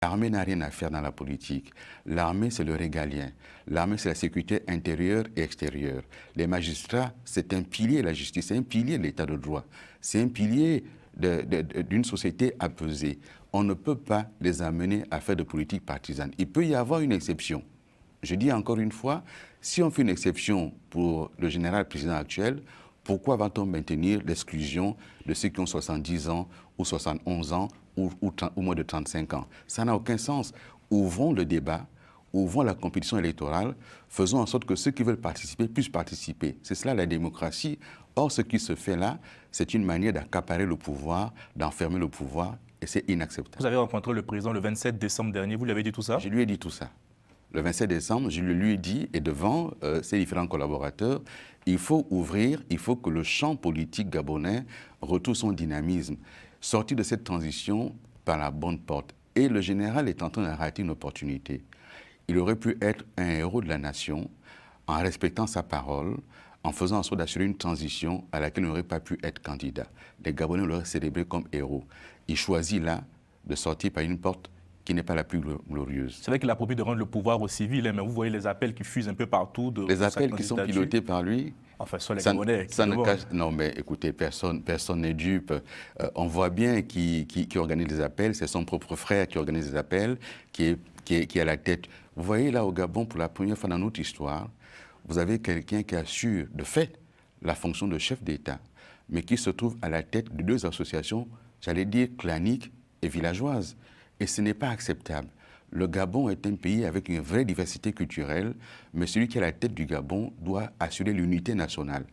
L'armée n'a rien à faire dans la politique. L'armée, c'est le régalien. L'armée, c'est la sécurité intérieure et extérieure. Les magistrats, c'est un pilier de la justice, c'est un pilier de l'état de droit. C'est un pilier d'une société apaisée. On ne peut pas les amener à faire de politique partisane. Il peut y avoir une exception. Je dis encore une fois, si on fait une exception pour le général président actuel, pourquoi va-t-on maintenir l'exclusion de ceux qui ont 70 ans ou 71 ans ou moins de 35 ans? Ça n'a aucun sens. Ouvrons le débat, ouvrons la compétition électorale, faisons en sorte que ceux qui veulent participer puissent participer. C'est cela la démocratie. Or, ce qui se fait là, c'est une manière d'accaparer le pouvoir, d'enfermer le pouvoir, et c'est inacceptable. Vous avez rencontré le président le 27 décembre dernier, vous lui avez dit tout ça? Je lui ai dit tout ça. Le 27 décembre, je lui ai dit, et devant ses différents collaborateurs, il faut ouvrir, il faut que le champ politique gabonais retrouve son dynamisme, sortir de cette transition par la bonne porte. Et le général est en train de rater une opportunité. Il aurait pu être un héros de la nation en respectant sa parole, en faisant en sorte d'assurer une transition à laquelle il n'aurait pas pu être candidat. Les Gabonais l'auraient célébré comme héros. Il choisit là de sortir par une porte qui n'est pas la plus glorieuse. C'est vrai qu'il a promis de rendre le pouvoir aux civils, mais vous voyez les appels qui fusent un peu partout. Les appels qui sont pilotés par lui. Enfin, sur les Gabonais. Non, mais écoutez, personne n'est dupe. On voit bien qui organise les appels. C'est son propre frère qui organise les appels, qui est à la tête. Vous voyez là au Gabon, pour la première fois dans notre histoire, vous avez quelqu'un qui assure de fait la fonction de chef d'État, mais qui se trouve à la tête de deux associations, j'allais dire claniques et villageoises. Et ce n'est pas acceptable. Le Gabon est un pays avec une vraie diversité culturelle, mais celui qui est à la tête du Gabon doit assurer l'unité nationale.